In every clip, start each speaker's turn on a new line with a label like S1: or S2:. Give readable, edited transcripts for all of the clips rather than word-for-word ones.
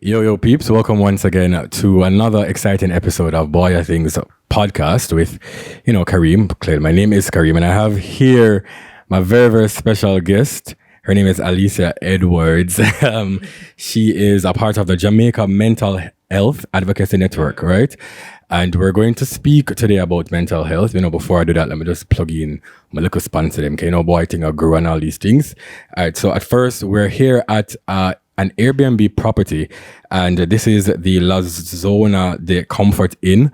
S1: Yo, peeps, welcome once again to another exciting episode of Boya Things podcast with, Kareem. Clearly, my name is Kareem, and I have here my very, very special guest. Her name is Alicia Edwards. She is a part of the Jamaica Mental Health Advocacy Network, right? And we're going to speak today about mental health. Before I do that, let me just plug in my little sponsor them. Okay, boy, I think I grew on all these things. All right, so at first, we're here at an Airbnb property, and this is the La Zona de Comfort Inn.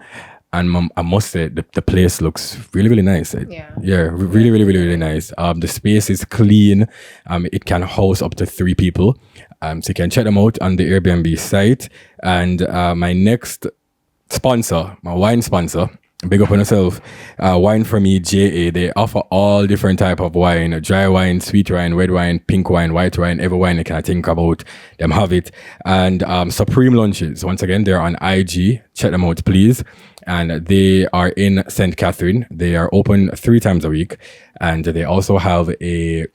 S1: And I must say, the place looks really, really nice. Really, really, really, really nice. The space is clean. It can house up to 3 people. So you can check them out on the Airbnb site. And my next sponsor, my wine sponsor, big up on yourself, Wine for Me JA. They offer all different type of wine: dry wine, sweet wine, red wine, pink wine, white wine, every wine you can think about, them have it. And Supreme Lunches, once again, they're on IG. Check them out, please. And they are in St. Catherine. They are open 3 times a week, and they also have a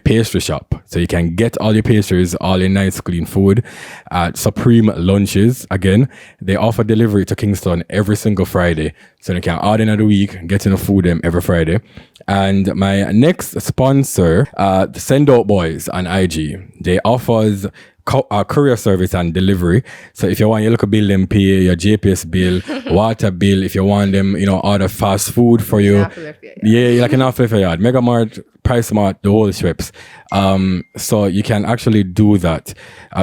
S1: pastry shop, so you can get all your pastries, all your nice clean food at Supreme Lunches. Again, they offer delivery to Kingston every single Friday, so you can order in the week, get in the food them every Friday. And my next sponsor, the Send Out Boys on IG, they offers courier service and delivery. So if you want your local bill, them pay your JPS bill, water bill. If you want them, order fast food for you. Yeah, like an off yard. Mega Mart, Price Mart, the whole strips. So you can actually do that.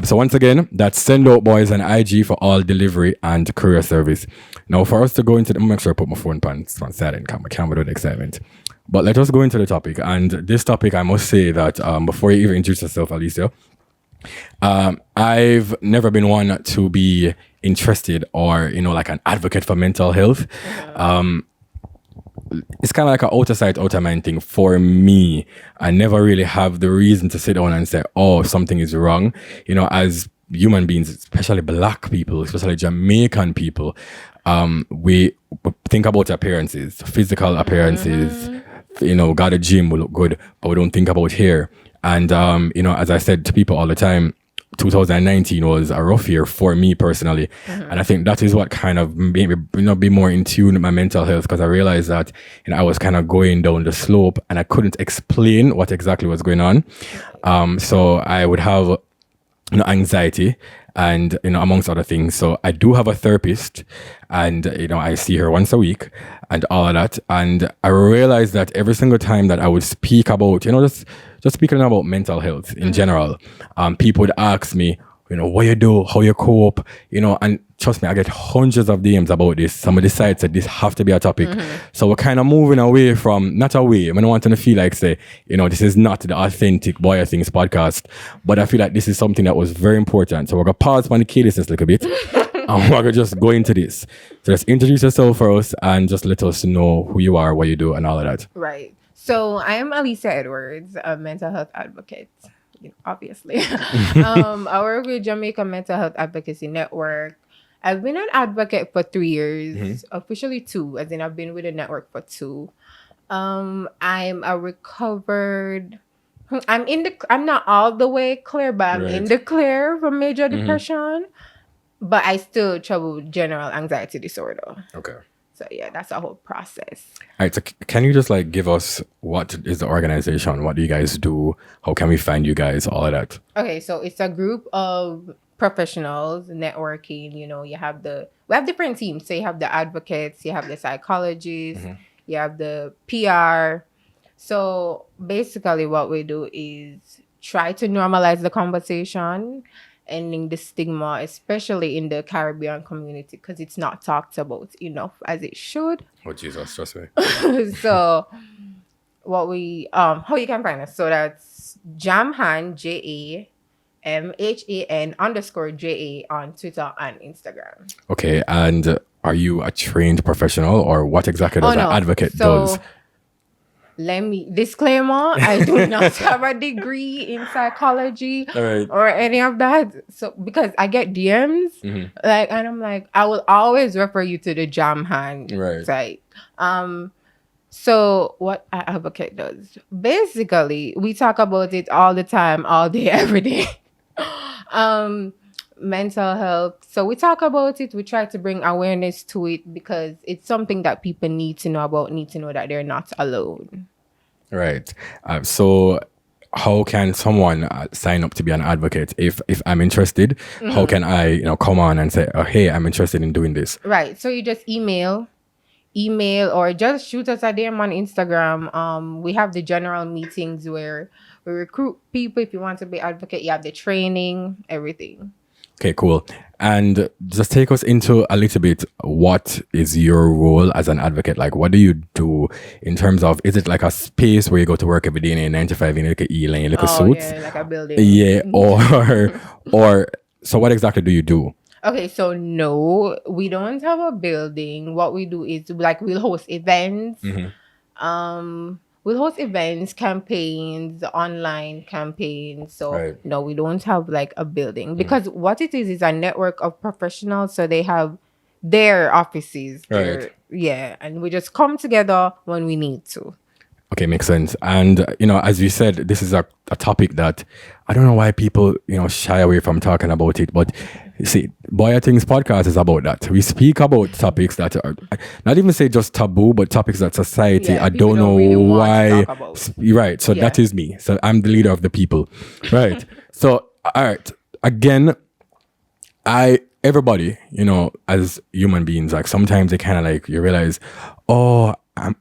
S1: So once again, that's Send Out Boys and IG for all delivery and courier service. Now for us to go into the, make sure I put my phone on silent, my camera with excitement. But let us go into the topic. And this topic, I must say that before you even introduce yourself, Alicia, I've never been one to be interested or, like an advocate for mental health. It's kind of like an out of sight, out of mind thing for me. I never really have the reason to sit down and say, oh, something is wrong. As human beings, especially Black people, especially Jamaican people, we think about appearances, physical appearances. Got a gym, will look good, but we don't think about hair. And, as I said to people all the time, 2019 was a rough year for me personally. And I think that is what kind of made me, be more in tune with my mental health, because I realized that, I was kind of going down the slope and I couldn't explain what exactly was going on. So I would have, anxiety and, amongst other things. So I do have a therapist, and, I see her once a week and all of that. And I realized that every single time that I would speak about, just speaking about mental health in general, people would ask me, what you do, how you cope, and trust me, I get hundreds of DMs about this. Somebody said this have to be a topic. So we're kind of moving away from, not away, I don't want to feel like, say, this is not the authentic Boya Things podcast, but I feel like this is something that was very important. So we're going to pause on the cadence a little bit, and we're going to just go into this. So just introduce yourself first and just let us know who you are, what you do, and all of that.
S2: Right. So I am Alicia Edwards, a mental health advocate, obviously. I work with Jamaica Mental Health Advocacy Network. I've been an advocate for 3 years, officially 2, as in I've been with the network for 2. I'm a recovered, I'm not all the way clear, but I'm in the clear from major depression, but I still trouble with general anxiety disorder.
S1: Okay.
S2: So yeah, that's a whole process.
S1: All right, so can you just give us what is the organization? What do you guys do? How can we find you guys? All of that.
S2: Okay, so it's a group of professionals networking. We have different teams. So you have the advocates, you have the psychologists, you have the PR. So basically what we do is try to normalize the conversation, ending the stigma, especially in the Caribbean community, because it's not talked about enough as it should.
S1: Oh Jesus, trust me.
S2: So what we how you can find us? So that's Jamhan, JAMHAN_JA on Twitter and Instagram.
S1: Okay, and are you a trained professional, or what exactly does an advocate does?
S2: Let me disclaimer, I do not have a degree in psychology or any of that. So because I get DMs, and I'm like, I will always refer you to the Jamhan site. So what an advocate does, basically, we talk about it all the time, all day, every day. mental health. So we talk about it. We try to bring awareness to it because it's something that people need to know about, need to know that they're not alone.
S1: Right. So how can someone sign up to be an advocate if I'm interested? How can I, come on and say, oh, hey, I'm interested in doing this?
S2: Right. So you just email or just shoot us a DM on Instagram. We have the general meetings where we recruit people. If you want to be advocate, you have the training, everything.
S1: Okay, cool. And just take us into a little bit, what is your role as an advocate? Like, what do you do in terms of, is it like a space where you go to work every day in a 9 to 5 and you look at E-line, you look at suits?
S2: Yeah, like a building.
S1: Yeah, or, so what exactly do you do?
S2: Okay, so no, we don't have a building. What we do is like we'll host events. We'll host events, campaigns, online campaigns. So no, we don't have like a building because what it is a network of professionals. So they have their offices. Yeah, and we just come together when we need to.
S1: Okay, makes sense. And, as you said, this is a topic that I don't know why people, shy away from talking about it. But you see, Boy Things podcast is about that. We speak about topics that are not even say just taboo, but topics that society, I don't know really why. Right. So that is me. So I'm the leader of the people. Right. So, all right. Again, everybody, as human beings, like sometimes they kind of like, you realize, oh,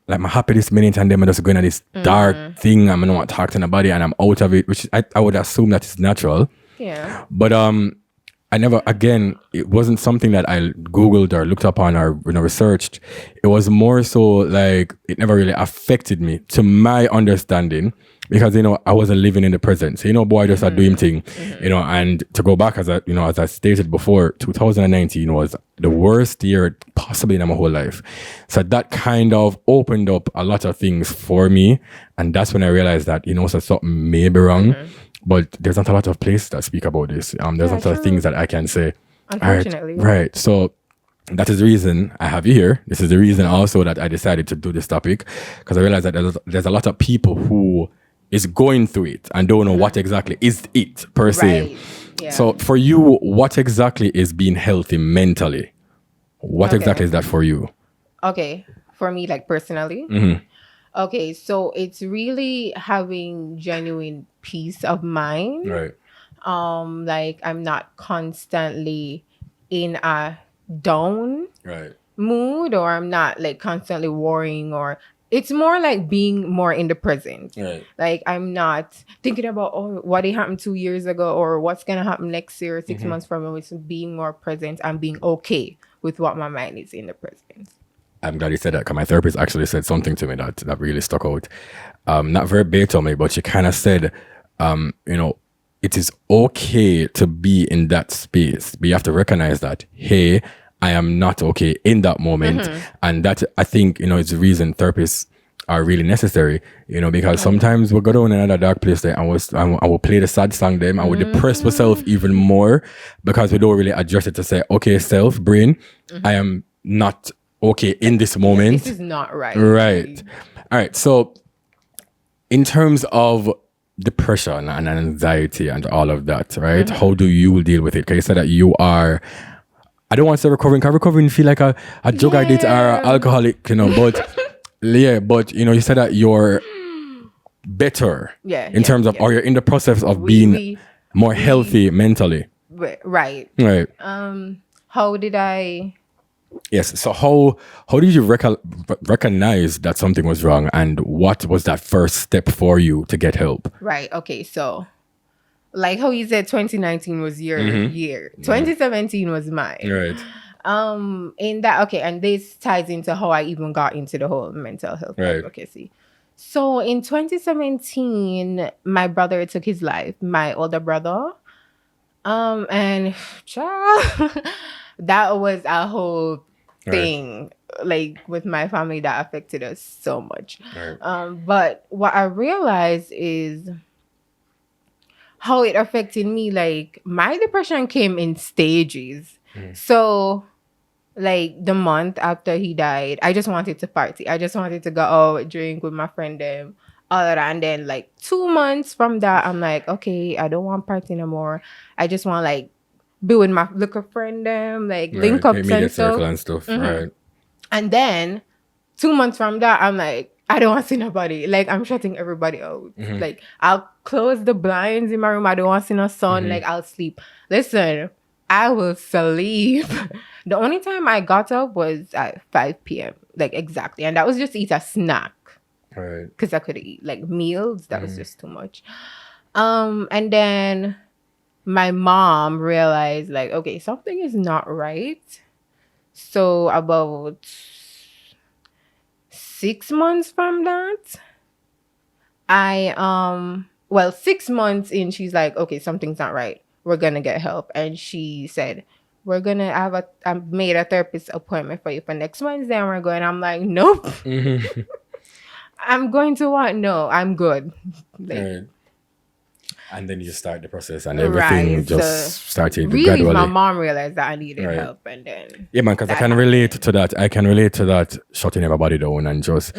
S1: I'm happy this minute and then I'm just going to this dark thing. I'm not talking to nobody and I'm out of it, which I would assume that is natural.
S2: Yeah.
S1: But I never, again, it wasn't something that I Googled or looked up on or researched. It was more so like it never really affected me to my understanding because, I wasn't living in the present. So, boy, just a doing thing, and to go back as I stated before, 2019 was the worst year possibly in my whole life. So that kind of opened up a lot of things for me. And that's when I realized that, so something may be wrong. But there's not a lot of places that speak about this. There's not a lot of things that I can say.
S2: Unfortunately.
S1: Right. So that is the reason I have you here. This is the reason also that I decided to do this topic. Because I realized that there's a lot of people who is going through it and don't know what exactly is it per se.
S2: Right. Yeah.
S1: So for you, what exactly is being healthy mentally? What exactly is that for you?
S2: Okay. For me, like personally? Okay, so it's really having genuine peace of mind.
S1: Right.
S2: Like I'm not constantly in a down mood, or I'm not like constantly worrying, or it's more like being more in the present.
S1: Right.
S2: Like I'm not thinking about what happened 2 years ago or what's gonna happen next year, 6 months from now. It's being more present and being okay with what my mind is in the present.
S1: I'm glad you said that because my therapist actually said something to me that really stuck out. Not verbatim, but she kind of said, it is okay to be in that space, but you have to recognize that, hey, I am not okay in that moment. And that, I think, is the reason therapists are really necessary, because sometimes we'll go down another dark place there and I will play the sad song there and I will depress myself even more because we don't really address it to say, okay, self, brain, I am not okay in this moment.
S2: This is not right.
S1: Right. All right. So in terms of depression and anxiety and all of that, right? How do you deal with it? Because you said that you are, I don't want to say recovering, because recovering feel like a drug addict or an alcoholic, but but you said that you're better in terms of, or you're in the process of being more healthy mentally.
S2: Right. How did I...
S1: Yes. So how did you recognize that something was wrong, and what was that first step for you to get help?
S2: Right. Okay. So, like how you said, 2019 was your year. 2017 was mine.
S1: Right.
S2: In that, okay, and this ties into how I even got into the whole mental health advocacy. So in 2017, my brother took his life. My older brother. And child, that was a whole thing, like with my family, that affected us so much. But what I realized is how it affected me. Like my depression came in stages. So like the month after he died, I just wanted to party. I just wanted to go out, drink with my friend them, all of that. And then like 2 months from that, I'm like, okay, I don't want party no more. I just want like be with my little friend them, like link
S1: Right.
S2: ups
S1: Immediate
S2: and
S1: circle
S2: stuff.
S1: and stuff. Right.
S2: And then 2 months from that, I'm like, I don't want to see nobody. Like, I'm shutting everybody out. Like, I'll close the blinds in my room. I don't want to see no sun. Like, I'll sleep. Listen, I will sleep. The only time I got up was at 5 p.m. Like, exactly. And that was just to eat a snack.
S1: Right.
S2: Because I could eat, like, meals. That was just too much. And then my mom realized, like, okay, something is not right. So about 6 months from that, 6 months in, she's like, okay, something's not right. We're gonna get help. And she said, I made a therapist appointment for you for next Wednesday, and we're going. I'm like, nope. I'm going to what? No, I'm good. Like,
S1: Right. And then you start the process, and everything just started
S2: really,
S1: gradually.
S2: my mom realized that I needed help, and then
S1: Yeah, man, because I can relate to that. I can relate to that, shutting everybody down and just,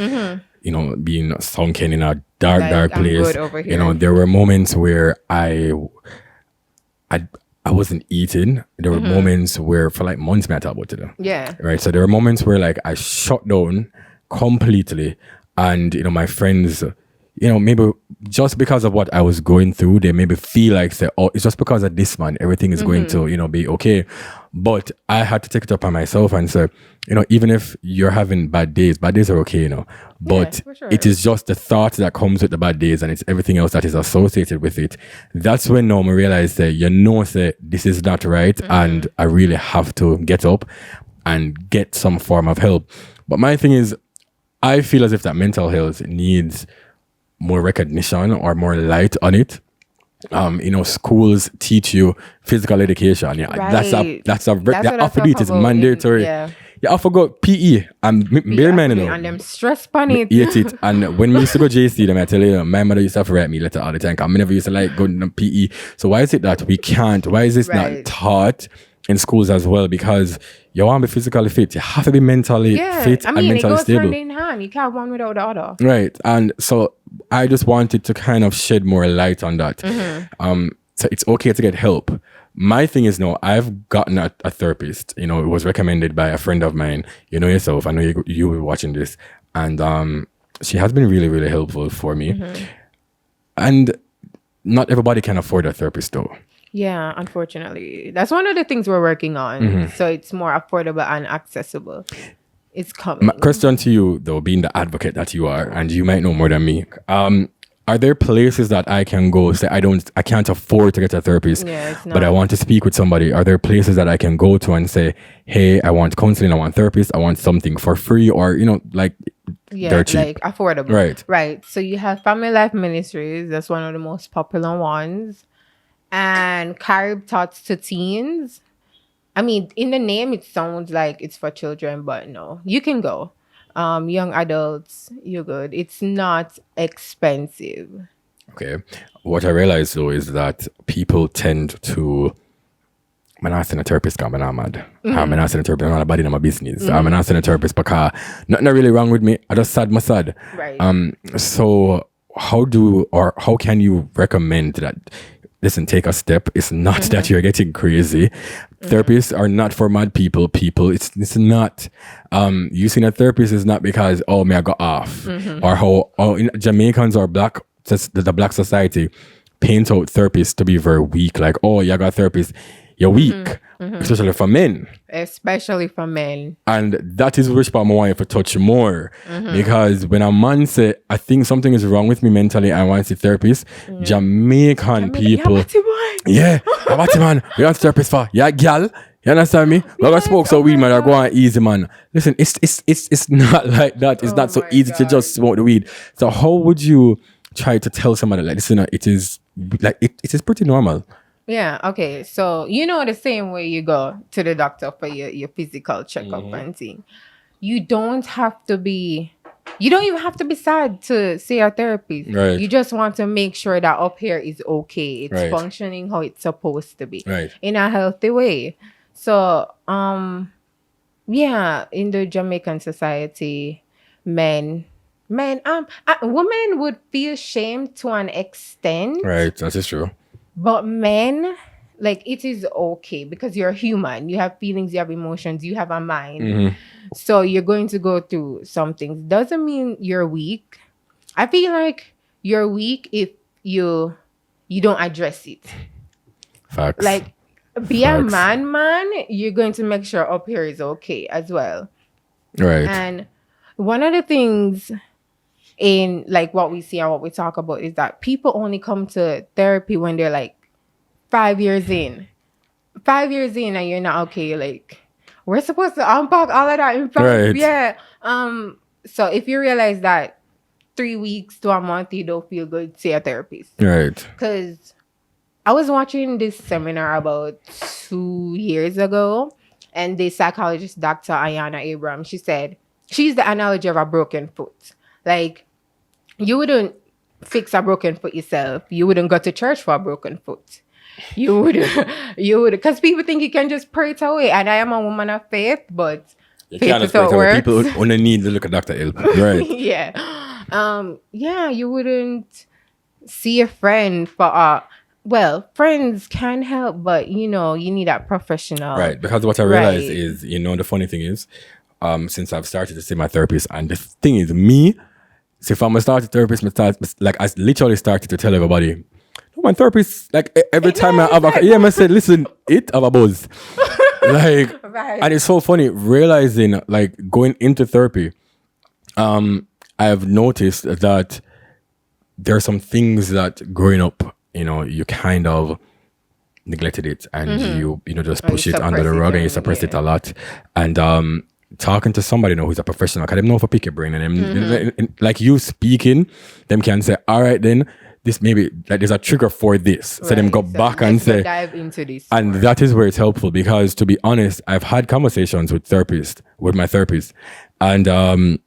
S1: being sunken in a dark,
S2: Like,
S1: dark
S2: I'm
S1: place.
S2: good over here.
S1: There were moments where I wasn't eating. There were moments where, for like months, I talk about it.
S2: Yeah.
S1: Right. So there were moments where like I shut down completely, and my friends, maybe just because of what I was going through, they maybe feel like say, oh, it's just because of this, man, everything is going to, be okay. But I had to take it up on myself and say, even if you're having bad days are okay, but
S2: for sure.
S1: it is just the thought that comes with the bad days, and it's everything else that is associated with it. That's when now I realize that, say this is not right, and I really have to get up and get some form of help. But my thing is, I feel as if that mental health needs more recognition or more light on it. Schools teach you physical education. Yeah,
S2: Right.
S1: that's a
S2: That's what I
S1: alphabet
S2: talk
S1: is
S2: about
S1: mandatory.
S2: yeah.
S1: I forgot PE. And bear in mind,
S2: And them stress on it.
S1: hate it. And when we used to go JC, them I tell you, my mother used to have to write me letter all the time. I never used to like go to PE. So why is it that we can't? Why is this not
S2: Right.
S1: taught in schools as well? Because you want to be physically fit, you have to be mentally fit
S2: I
S1: and
S2: mean, it
S1: mentally
S2: goes
S1: stable.
S2: hand in hand. You can't have one without the other.
S1: Right. And so I just wanted to kind of shed more light on that. So it's okay to get help. My thing is, no, I've gotten a therapist. It was recommended by a friend of mine. You know yourself. I know you were watching this. And she has been really, really helpful for me. And not everybody can afford a therapist, though.
S2: Yeah, unfortunately. That's one of the things we're working on. So it's more affordable and accessible. It's coming.
S1: My question to you, though, being the advocate that you are, and you might know more than me, are there places that I can go? Say I can't afford to get a therapist, but I want to speak with somebody. Are there places that I can go to and say, hey, I want counseling, I want therapist, I want something for free, or they're cheap.
S2: Like affordable. Right. So you have Family Life Ministries. That's one of the most popular ones. And Carib Thoughts to Teens. I mean, in the name, it sounds like it's for children, but no, you can go. Young adults, you're good. It's not expensive.
S1: Okay. What I realize though is that people tend to. I'm not seeing a therapist because I'm mad. I'm not seeing a therapist. I'm not a body in my business. I'm not seeing a therapist because nothing really wrong with me. I just sad, my sad.
S2: Right.
S1: So how can you recommend that? Listen, take a step. It's not that you're getting crazy. Therapists are not for mad people. It's not. You seeing a therapist is not because me I got off or how in Jamaicans or black the black society paint out therapists to be very weak. Like you got a therapist, you're weak, especially for men.
S2: Especially for men.
S1: And that is which part I want you to touch more. Because when a man say, I think something is wrong with me mentally, I want to see therapist, Jamaican people. Yeah, man. We want a therapist for. Yeah, gal. You understand me? Like I spoke so weed, man. I go on easy, man. Listen, it's not like that. It's not so easy to just smoke the weed. So how would you try to tell somebody like, listen, it is like it is pretty normal.
S2: Yeah, okay. So, the same way you go to the doctor for your physical checkup and thing. You don't even have to be sad to see a therapist.
S1: Right.
S2: You just want to make sure that up here is okay. It's functioning how it's supposed to be.
S1: Right.
S2: In a healthy way. So, in the Jamaican society, women would feel shame to an extent.
S1: Right, that is true.
S2: But men, like it is okay because you're human. You have feelings, you have emotions, you have a mind. So you're going to go through some things. Doesn't mean you're weak. I feel like you're weak if you don't address it.
S1: Facts.
S2: Like be a man, you're going to make sure up here is okay as well.
S1: Right.
S2: And one of the things in like what we see and what we talk about is that people only come to therapy when they're like 5 years in. 5 years in and you're not okay. Like we're supposed to unpack all of that in fact.
S1: Right.
S2: Yeah. So if you realize that 3 weeks to a month you don't feel good, see a therapist.
S1: Right.
S2: Because I was watching this seminar about 2 years ago, and the psychologist, Dr. Ayana Abrams, she said, she's the analogy of a broken foot. Like, you wouldn't fix a broken foot yourself. You wouldn't go to church for a broken foot. You would, because people think you can just pray it away. And I am a woman of faith, but
S1: You
S2: faith
S1: can't
S2: is how it
S1: expect
S2: works.
S1: people only need to look at Dr. L. Right.
S2: Yeah, you wouldn't see a friend for friends can help, but you need that professional.
S1: Right. Because what I realized is, the funny thing is, since I've started to see my therapist, and the thing is, so if I'm a started therapist, I literally started to tell everybody, no, my therapist, like every time I have I said, listen, it have a buzz. Like, and it's so funny realizing, like, going into therapy, I have noticed that there are some things that growing up, you kind of neglected it and you just push it under the rug and you suppress it a lot. And talking to somebody who's a professional, because them know for pick your brain, and them, like you speaking, them can say, all right, then this maybe like there's a trigger for this. So them go back and say,
S2: dive into this.
S1: And that is where it's helpful, because to be honest, I've had conversations with my therapist, and I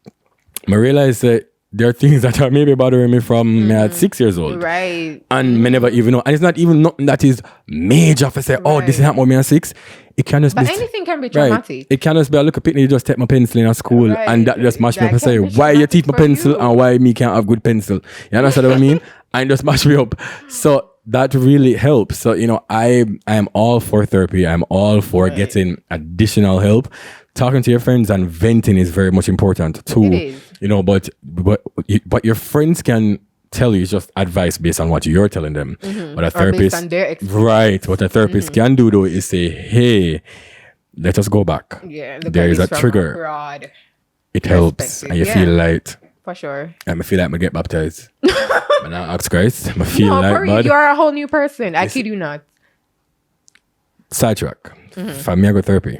S1: realized that there are things that are maybe bothering me from me at 6 years old.
S2: Right.
S1: And me never even know. And it's not even nothing that is major for say, oh, this is happening with me at 6. It can just
S2: but
S1: be...
S2: anything can be traumatic.
S1: It can just be, I look at it and you just take my pencil in a school and that just mash me up and say, why you teach my pencil and why me can't have good pencil? You understand what I mean? And just mash me up. So that really helps. So, I am all for therapy. I'm all for getting additional help. Talking to your friends and venting is very much important too.
S2: It is.
S1: But your friends can tell you just advice based on what you're telling them. But a therapist,
S2: based on their experience.
S1: right? What a therapist can do though is say, "Hey, let us go back.
S2: Yeah,
S1: there is a trigger. It helps, and you feel light.
S2: For sure.
S1: I feel like I get baptized. When I ask Christ, I feel like
S2: you are a whole new person. I kid you not.
S1: Sidetrack. For me, I go therapy.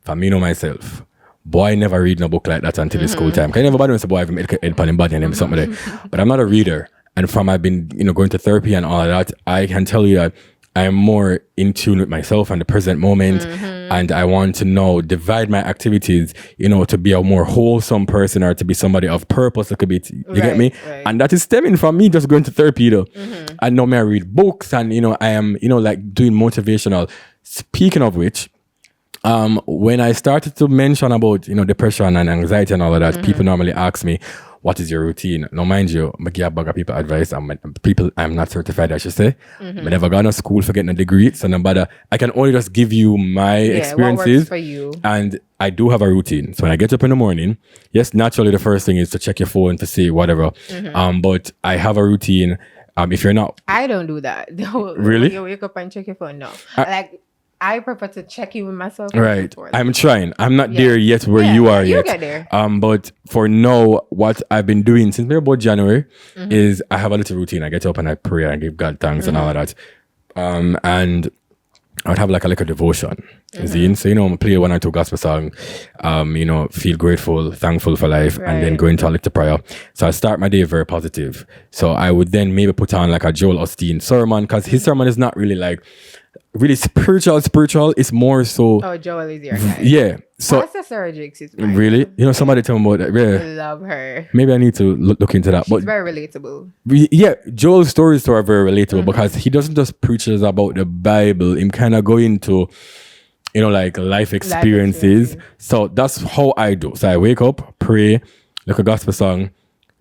S1: For me, know myself. Boy, I never read no book like that until the school time. Cause I never bother say, boy, I've made a head pan in body and something like that. But I'm not a reader. And from I've been, going to therapy and all of that, I can tell you that I am more in tune with myself and the present moment. And I want to divide my activities, to be a more wholesome person or to be somebody of purpose. It could be, you get me?
S2: Right.
S1: And that is stemming from me just going to therapy though. I know me, I read books and, I am, like doing motivational. Speaking of which, when I started to mention about, depression and anxiety and all of that, people normally ask me, what is your routine? Now, mind you, I give a bag of people advice. I'm not certified, I should say. I never gone to school for getting a degree. So no matter, I can only just give you my experiences.
S2: What works for you.
S1: And I do have a routine. So when I get up in the morning, yes, naturally the first thing is to check your phone to see whatever. But I have a routine. If you're not...
S2: I don't do that.
S1: Really?
S2: You wake up and check your phone? No. I prefer to check in with myself.
S1: Right. I'm trying. I'm not there yet where you are yet.
S2: You'll get there.
S1: But for now, what I've been doing since maybe about January is I have a little routine. I get up and I pray and I give God thanks and all of that. And I would have like a little devotion. So, I play 1 or 2 gospel songs, feel grateful, thankful for life, and then go into a little prayer. So I start my day very positive. So I would then maybe put on like a Joel Osteen sermon, because his sermon is not really like really spiritual. It's more so.
S2: Oh, Joel is your guy.
S1: Yeah. So
S2: Pastor Sarah Jakes is mine.
S1: Really? Somebody tell me about that. Yeah.
S2: I love her.
S1: Maybe I need to look into that.
S2: She's very relatable.
S1: Yeah, Joel's stories are very relatable because he doesn't just preach about the Bible. He kind of go into, like life experiences. So that's how I do. So I wake up, pray, look a gospel song,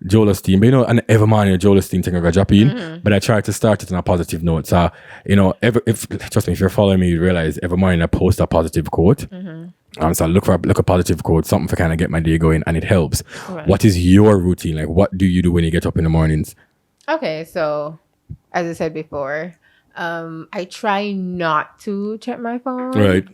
S1: Joel Osteen, but and every morning Joel Osteen thing I got drop in, but I try to start it on a positive note. So, if trust me, if you're following me, you realize every morning I post a positive quote. So I look a positive quote, something to kind of get my day going, and it helps. Right. What is your routine? Like, what do you do when you get up in the mornings?
S2: Okay, so as I said before, I try not to check my phone.
S1: Right.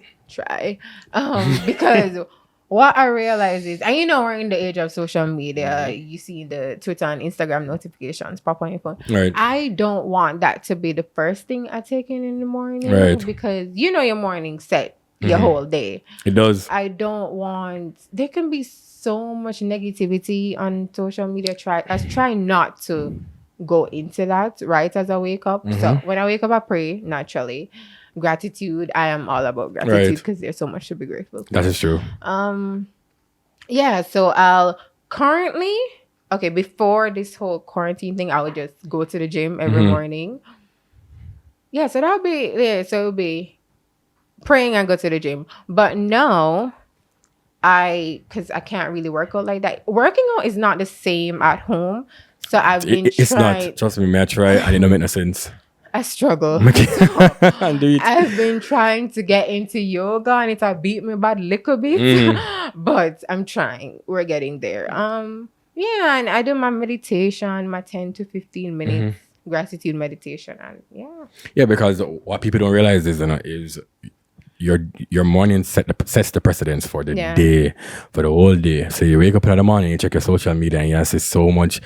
S2: Because what I realize is, and we're in the age of social media, you see the Twitter and Instagram notifications pop on your phone.
S1: Right.
S2: I don't want that to be the first thing I take in the morning.
S1: Right.
S2: Because your morning set your whole day.
S1: It does.
S2: I don't want, there can be so much negativity on social media. I try not to go into that right as I wake up. So when I wake up, I pray naturally. Gratitude, I am all about gratitude because there's so much to be grateful for.
S1: That is true.
S2: So I'll currently, before this whole quarantine thing, I would just go to the gym every morning. Yeah, so that'll be so it'll be praying and go to the gym. But no, because I can't really work out like that. Working out is not the same at home. So I've been
S1: It's
S2: trying.
S1: not. Trust me, I try and it don't make no sense.
S2: I struggle. I've been trying to get into yoga and it's beat me by a little bit. But I'm trying. We're getting there. And I do my meditation, my 10 to 15 minutes gratitude meditation, and
S1: Yeah, because what people don't realize is your morning sets the precedence for the day, for the whole day. So you wake up in the morning, you check your social media, and you see so much,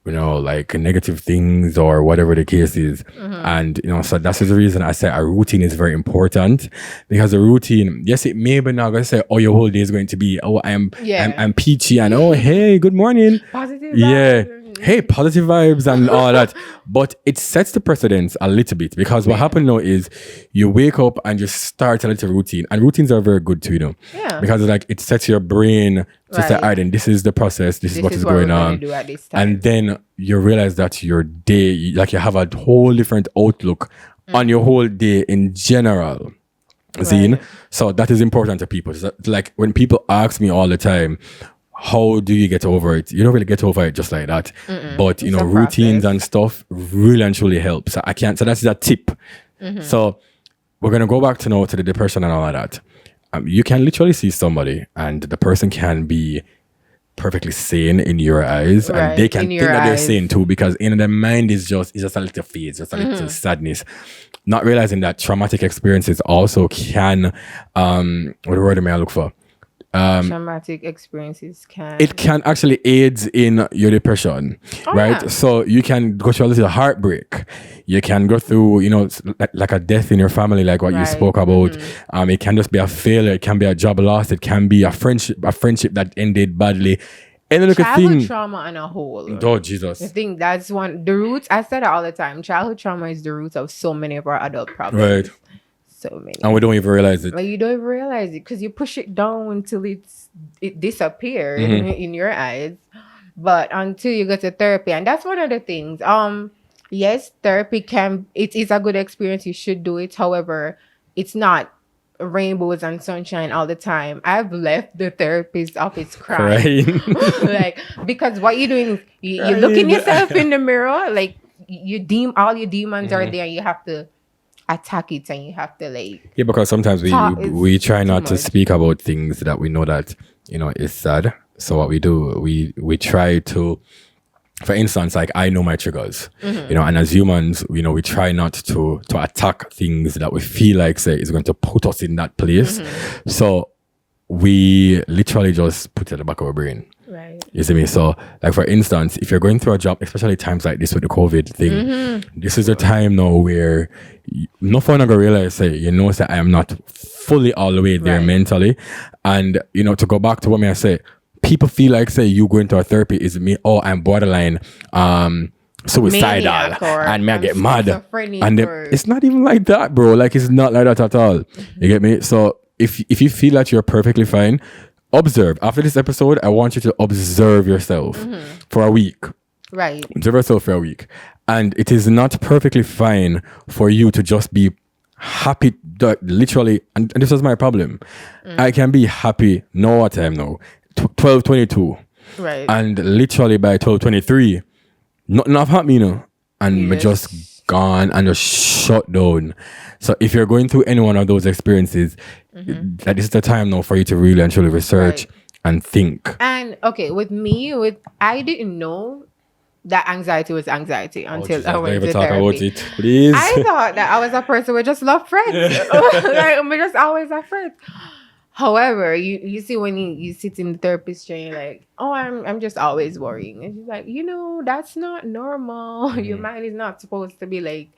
S1: like negative things or whatever the case is. And, so that's the reason I say a routine is very important, because a routine, yes, it may be not going to say, your whole day is going to be, I'm peachy and, hey, good morning.
S2: Positive vibes.
S1: Hey, positive vibes and all that. But it sets the precedence a little bit, because what happens now is you wake up and you start a little routine, and routines are very good too, because it sets your brain to say, all right, then this is the process, this is what is going on. Do at this time. And then you realize that your day, you have a whole different outlook on your whole day in general. Right. So that is important to people. So, like when people ask me all the time, how do you get over it? You don't really get over it just like that. But, routines and stuff really and truly help. So so that's a tip. So we're going to go back to the depression and all of that. You can literally see somebody and the person can be perfectly sane in your eyes, and they can think that they're sane too, because their mind is just a little phase, just a little sadness. Not realizing that traumatic experiences also can, what word am I look for?
S2: Traumatic experiences
S1: can actually aid in your depression, right? Yeah. So you can go through a little heartbreak. You can go through, like a death in your family, like what you spoke about. It can just be a failure. It can be a job loss. It can be a friendship that ended badly. And
S2: childhood trauma on a whole.
S1: Oh, Jesus.
S2: I think that's the roots. I said it all the time. Childhood trauma is the roots of so many of our adult problems. Right. So many.
S1: And we don't even realize it.
S2: Like, you don't even realize it because you push it down until it disappears in your eyes. But until you go to therapy, and that's one of the things. Yes, therapy it is a good experience. You should do it. However, it's not rainbows and sunshine all the time. I've left the therapist office crying. Because what you're doing is you're looking yourself in the mirror, like all your demons are there. You have to attack it, and you have to
S1: because sometimes we try not to speak about things that we know that is sad. So what we do, we try to, for instance, like I know my triggers, and as humans, we try not to attack things that we feel like is going to put us in that place. So we literally just put it at the back of our brain.
S2: Right.
S1: You see me? So, like, for instance, if you're going through a job, especially times like this with the COVID thing, this is the time now where no one gonna realize, that I am not fully all the way there mentally. And, to go back to what I say, people feel like, you going to a therapy is me, I'm borderline, suicidal, and may I get mad. And it's not even like that, bro. Like, it's not like that at all. You get me? So, if you feel that you're perfectly fine, observe. After this episode, I want you to observe yourself for a week.
S2: Right.
S1: Observe yourself for a week. And it is not perfectly fine for you to just be happy, literally. And this was my problem. I can be happy, know what time now? 12:22.
S2: Right.
S1: And literally by 12:23, nothing have happened, you know. And me just gone and just shut down. So if you're going through any one of those experiences, that is the time now for you to really and truly research and think.
S2: And okay, with me, I didn't know that anxiety was anxiety until I went to
S1: talk
S2: therapy.
S1: about it, please.
S2: I thought that I was a person who just loved friends. Like, we just always have friends. However, you see when you sit in the therapist chair, you're like, oh, I'm just always worrying. And she's like, that's not normal. Your mind is not supposed to be like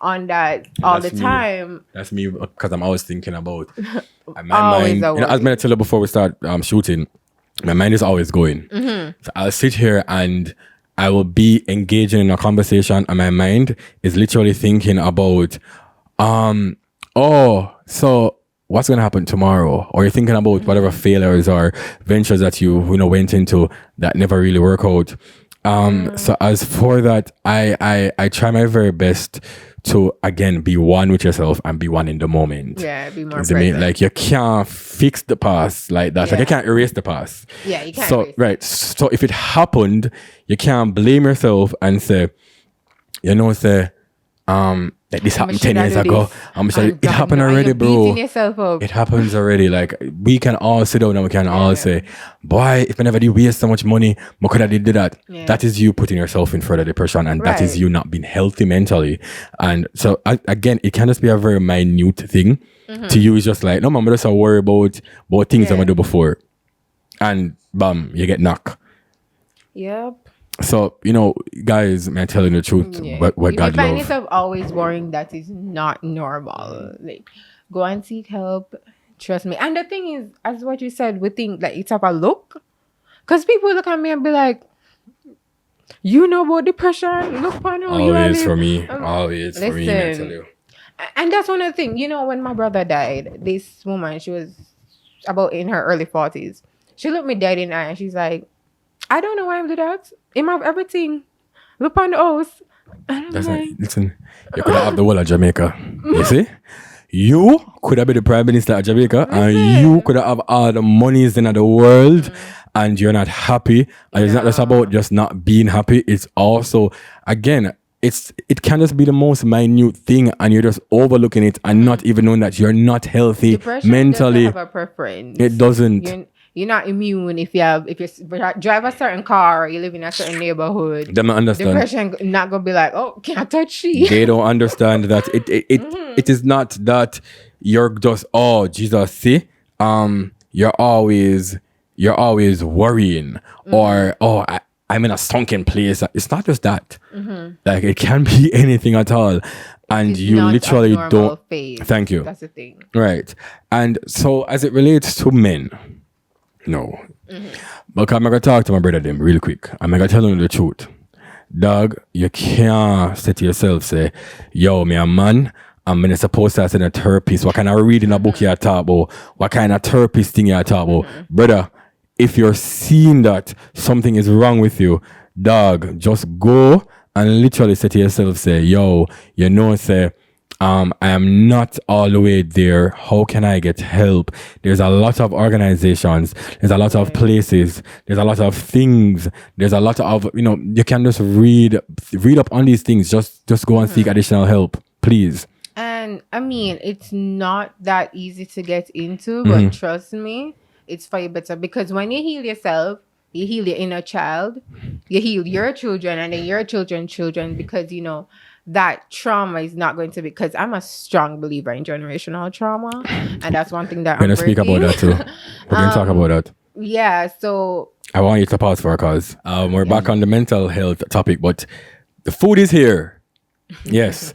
S2: on that all the time.
S1: That's me, because I'm always thinking about my mind. You know, as I tell you before we start shooting, my mind is always going. So I'll sit here and I will be engaging in a conversation, and my mind is literally thinking about, so what's going to happen tomorrow? Or you're thinking about whatever failures or ventures that you went into that never really work out. So as for that, I try my very best to, again, be one with yourself and be one in the moment.
S2: Yeah, be more present.
S1: Like, you can't fix the past like that. Like, you can't erase the past.
S2: Yeah, you can't
S1: erase it. So if it happened, you can't blame yourself and say, like this happened 10 years ago. It happened already, bro. It happens already. Like, we can all sit down and we can all say, boy, if I never did waste so much money, I could have did that. Yeah. That is you putting yourself in further depression, and that is you not being healthy mentally. And so, again, it can just be a very minute thing. To you, it's just like, no, man, I'm just worry about things I'm going to do before. And bam, you get knocked.
S2: Yep.
S1: So, guys, man, telling the truth, what God loves. If you find
S2: yourself always worrying, that is not normal. Like, go and seek help. Trust me. And the thing is, as what you said, we think like it's about look. Because people look at me and be like, about depression? Look upon how you are.
S1: Always for me, I tell you.
S2: And that's one of the things, when my brother died, this woman, she was about in her early 40s. She looked me dead in the eye and she's like, I don't know why I'm doing that. Him have everything. Look on the house.
S1: Listen, you could have the whole of Jamaica. You see? You could have been the Prime Minister of Jamaica, and you could have all the monies in the world, and you're not happy. And it's not just about just not being happy. It's also, again, it can just be the most minute thing, and you're just overlooking it and not even knowing that you're not healthy mentally.
S2: Doesn't have a preference.
S1: It doesn't.
S2: You're not immune if you drive a certain car or you live in a certain neighborhood.
S1: They don't understand.
S2: Depression not gonna be like, oh, can't touch you.
S1: They don't understand that it is not that you're just Jesus, see, you're always worrying or I'm in a sunken place. It's not just that. Like, it can be anything at all. And you literally don't.
S2: Phase.
S1: Thank you.
S2: That's the thing.
S1: Right. And so as it relates to men, no. But I'm going to talk to my brother them real quick. I'm going to tell him the truth. Dog, you can't say to yourself, say, yo, me a man, I'm supposed to send a therapist. What kind of reading a book you talk about? What kind of therapist thing you talk about? Brother, if you're seeing that something is wrong with you, dog, just go and literally say to yourself, say, yo, say, I am not all the way there. How can I get help? There's a lot of organizations. There's a lot of places. There's a lot of things. There's a lot of, you can just read up on these things. Just go and seek additional help, please.
S2: And I mean, it's not that easy to get into, but trust me, it's for you better. Because when you heal yourself, you heal your inner child, you heal your children, and then your children's children, because, that trauma is not going to be, because I'm a strong believer in generational trauma, and that's one thing that
S1: we're going to speak about that too. We're going to talk about that.
S2: Yeah, so
S1: I want you to pause for a cause. We're back on the mental health topic, but the food is here. Yes.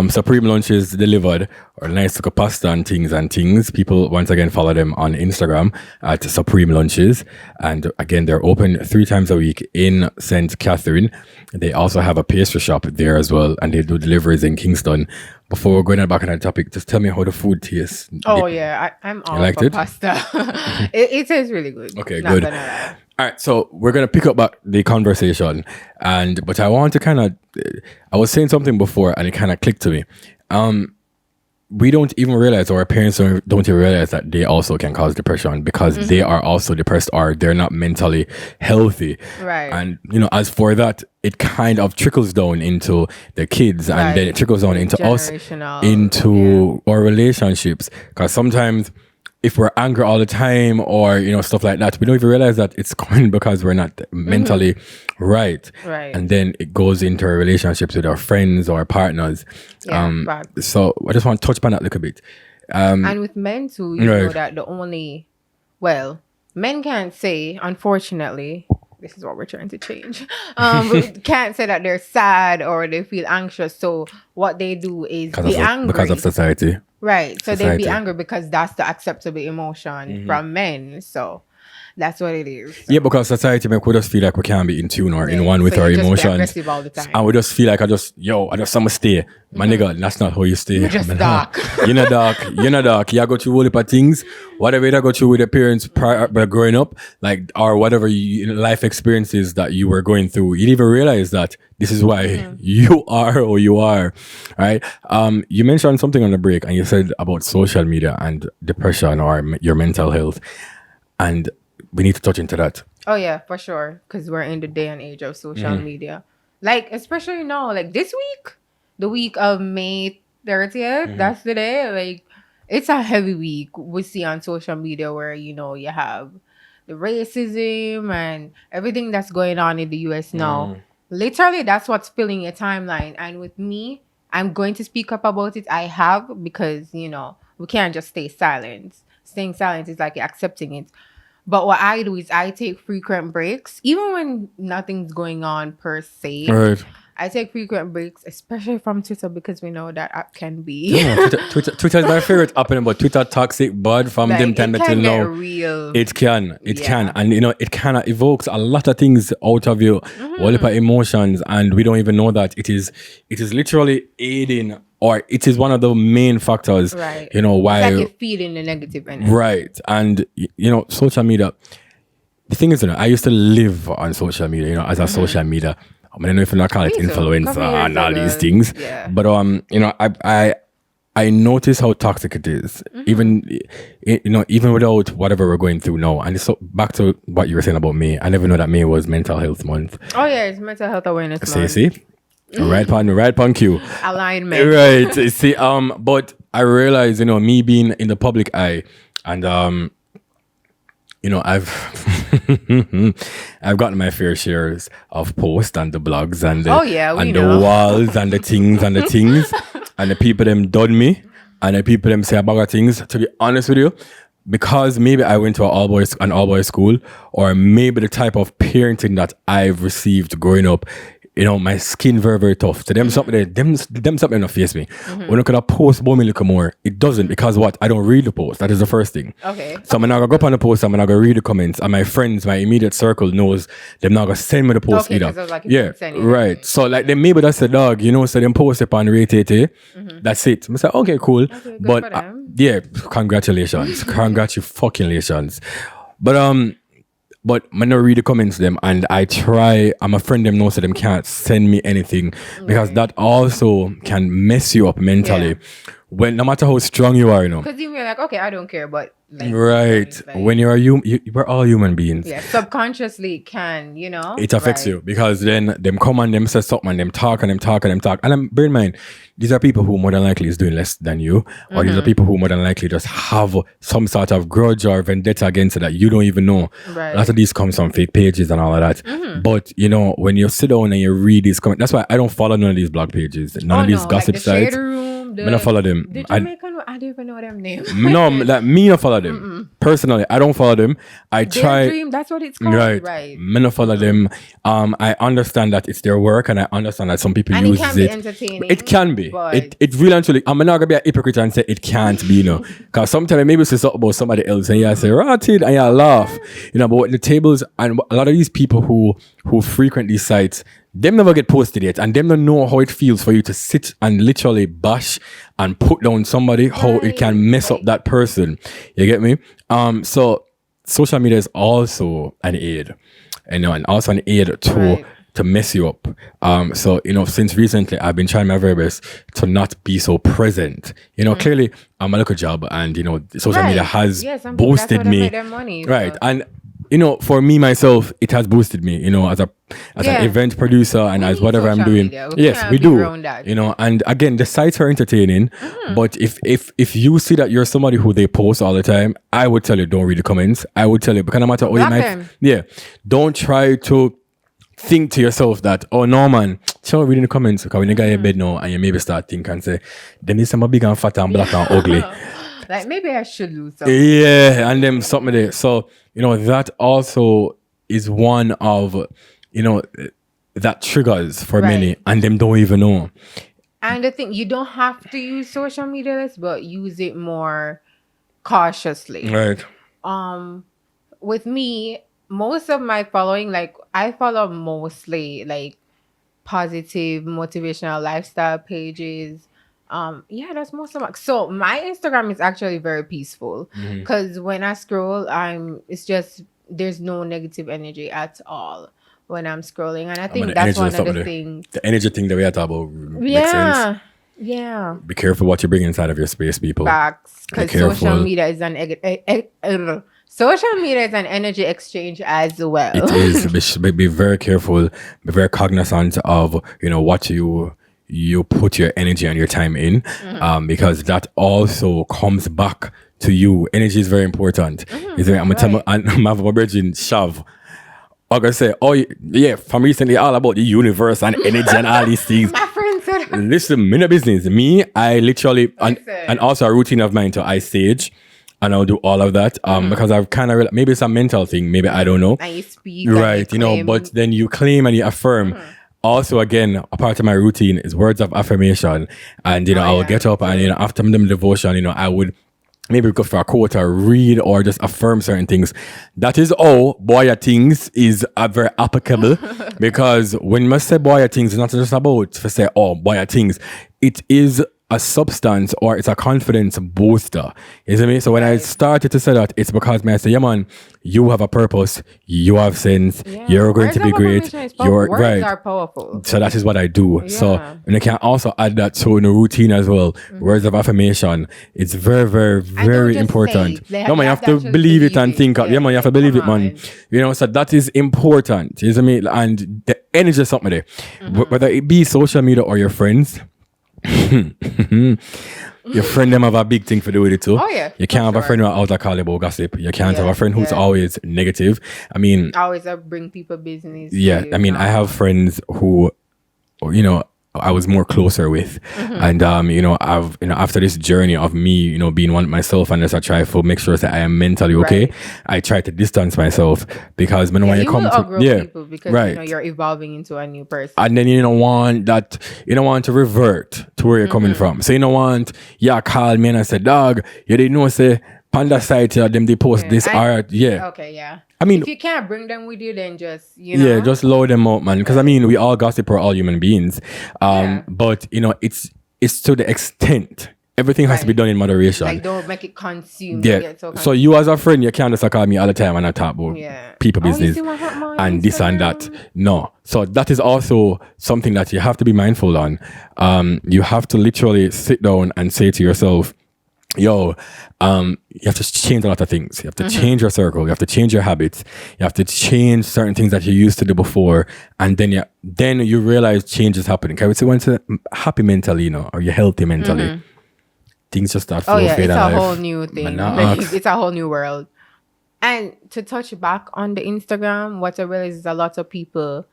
S1: Supreme Lunches delivered, or nice little pasta and things. People, once again, follow them on Instagram at Supreme Lunches. And again, they're open 3 times a week in St. Catherine. They also have a pastry shop there as well, and they do deliveries in Kingston. Before we're going back on that topic, just tell me how the food tastes.
S2: Oh, yeah. I'm all for pasta. It tastes really good.
S1: Okay, good. All right, so we're going to pick up back the conversation. But I want to I was saying something before and it kind of clicked to me. we don't even realize, or our parents don't even realize that they also can cause depression because they are also depressed or they're not mentally healthy.
S2: Right.
S1: And, as for that, it kind of trickles down into the kids and then it trickles down into us, into our relationships. Because sometimes if we're angry all the time or, stuff like that, we don't even realize that it's coming because we're not mentally right. And then it goes into our relationships with our friends or our partners. So I just want to touch upon that a little bit.
S2: And with men too, you know that men can't say, unfortunately, this is what we're trying to change. We can't say that they're sad or they feel anxious. So what they do is be angry.
S1: Because of society.
S2: Right. So they be angry because that's the acceptable emotion from men. So that's what it is. So.
S1: Yeah, because society make we just feel like we can't be in tune or in one with our emotions.
S2: All the time.
S1: And we just feel like I just I'ma stay. My nigga, that's not how you stay.
S2: You're just dark.
S1: You're not dark. You go through all the things. Whatever you go through with your parents prior growing up, like or whatever life experiences that you were going through, you didn't even realize that this is why you are who you are. Right? You mentioned something on the break and you said about social media and depression or your mental health. And we need to touch into that.
S2: Oh yeah, for sure. Because we're in the day and age of social media. Like, especially now, like this week, the week of May 30th, that's the day. Like, it's a heavy week we see on social media where, you have the racism and everything that's going on in the US now. Literally, that's what's filling your timeline. And with me, I'm going to speak up about it. I have because, we can't just stay silent. Staying silent is like accepting it. But what I do is I take frequent breaks, even when nothing's going on per se.
S1: Right.
S2: I take frequent breaks, especially from Twitter, because we know that app can be.
S1: Twitter is my favorite app, but Twitter toxic, bad from them time that you know.
S2: Real.
S1: It can, and it kind of evokes a lot of things out of you, all of emotions, and we don't even know that it is literally aiding. Or it is one of the main factors, why...
S2: It's like you're feeding the negative energy.
S1: Right. And, social media... The thing is, I used to live on social media, as a social media... I don't know if you call it influencer and all these things. Yeah. But, I notice how toxic it is. Even without whatever we're going through now. And so back to what you were saying about May. I never know that May was Mental Health Month.
S2: Oh, yeah. It's Mental Health Awareness Month.
S1: See? Right on cue.
S2: Alignment.
S1: Right. See, but I realize, me being in the public eye and I've I've gotten my fair shares of posts and the blogs and the walls and the things and and the people them done me and the people them say about things. To be honest with you, because maybe I went to an all boys school, or maybe the type of parenting that I've received growing up, my skin very, very tough. So them something don't face me. When I could have post about me a little more, it doesn't, because what? I don't read the post. That is the first thing.
S2: Okay.
S1: So I'm not gonna go up on the post, I'm not gonna read the comments. And my friends, my immediate circle knows they're not gonna send me the post either. Right. So like they maybe that's the dog, so them post it on rate. That's it. I say, okay, cool.
S2: Okay,
S1: but congratulations. Congratulations. But I never read the comments to them, and I try, and my friend them knows that them can't send me anything, because that also can mess you up mentally. When no matter how strong you are,
S2: because you're like, okay, I don't care, but
S1: when we're all human beings.
S2: Yeah, subconsciously it can,
S1: it affects you, because then them come and them say something and them talk. And bear in mind, these are people who more than likely is doing less than you, or these are people who more than likely just have some sort of grudge or vendetta against it that you don't even know.
S2: Right.
S1: A lot of these comes from fake pages and all of that. But when you sit down and you read these comments, that's why I don't follow none of these blog pages, none of these gossip sites. I don't follow them.
S2: I don't even know them names.
S1: No, like me not follow them. Personally, I don't follow them. I try.
S2: Dream, that's what it's called.
S1: Right. Me not follow them. I understand that it's their work, and I understand that some people use it.
S2: And it can be entertaining.
S1: It can be. It really actually. I'm not gonna be a hypocrite and say it can't be. Because sometimes maybe say something about somebody else and you say rotted and you laugh. But the tables and a lot of these people who frequent these sites, them never get posted yet, and them don't know how it feels for you to sit and literally bash and put down somebody, how it can mess up that person. You get me? So social media is also an aid, and also an aid to to mess you up. So, since recently, I've been trying my very best to not be so present. Clearly, I'm a little job, and, social media has boosted me.
S2: Money,
S1: right. So. And, for me, myself, it has boosted me, as an event producer and as whatever I'm doing. Yes, we do. And again, the sites are entertaining, but if you see that you're somebody who they post all the time, I would tell you, don't read the comments. I would tell you, because no matter how you might, don't try to think to yourself that, oh no man, show reading the comments, because when you get in bed now and you maybe start thinking and say, them is some big and fat and black and ugly.
S2: Like maybe I should lose something.
S1: Yeah, and them something there. So, that also is one of, that triggers for many, and them don't even know.
S2: And the thing, you don't have to use social media less, but use it more cautiously.
S1: Right.
S2: With me, most of my following, like I follow mostly like positive motivational lifestyle pages. That's most of my. So my Instagram is actually very peaceful because when I scroll, it's just there's no negative energy at all when I'm scrolling, and I think that's one of the things.
S1: The energy thing that we are talking about makes sense.
S2: Yeah.
S1: Be careful what you bring inside of your space, people.
S2: Facts, because social media is an energy exchange as well.
S1: It is. Be very careful. Be very cognizant of what you put your energy and your time in, because that also comes back to you. Energy is very important. I'm gonna tell my virgin Shav. I'm gonna say, from recently all about the universe and energy and all these things.
S2: My friend said,
S1: listen, me no business. Me, I literally and also a routine of mine to I stage. And I'll do all of that because I've kind of maybe it's a mental thing, maybe I don't know.
S2: And you speak,
S1: right? But then you claim and you affirm. Also, again, a part of my routine is words of affirmation, and I will get up and after them devotion, I would maybe go for a quote or read or just affirm certain things. That is all boy things is very applicable because when I say boy things, it's not just about to say boy things. It is a substance or it's a confidence booster. You see me? So when I started to say that, it's because I say, man, you have a purpose, you have sense, you're going to be great. Your words
S2: are powerful.
S1: So that is what I do. So and I can also add that to the routine as well. Words of affirmation. It's very, very, very important. No man, you have to believe it and think of. Yeah, man, you have to believe it, man. So that is important. You see me? And the energy is something there. Whether it be social media or your friends. Your friend them have a big thing for do with it too. You can't have a friend who's out to call about gossip. You can't have a friend who's always negative. I mean,
S2: always bring people business.
S1: I have friends who, I was more closer with, and I've after this journey of me being one myself, and as I try to make sure that I am mentally okay, I try to distance myself because when you come to
S2: people because you're evolving into a new person,
S1: and then you don't want to revert to where you're coming from. So you don't want call me and I say, dog, you didn't know say Panda site them they post this art I mean,
S2: if you can't bring them with you, then just
S1: just load them out, man. Because I mean, we all gossip, we're all human beings. But it's to the extent. Everything has to be done in moderation.
S2: Like, don't make it consume.
S1: So you as a friend, you can't just call me all the time and I talk about people business and this and that. No. So that is also something that you have to be mindful on. You have to literally sit down and say to yourself, you have to change a lot of things. You have to change your circle. You have to change your habits. You have to change certain things that you used to do before, and then you realize change is happening. Can we say once you're happy mentally, or you're healthy mentally, things just start flow.
S2: It's a whole new thing. It's a whole new world. And to touch back on the Instagram, what I realize is a lot of people.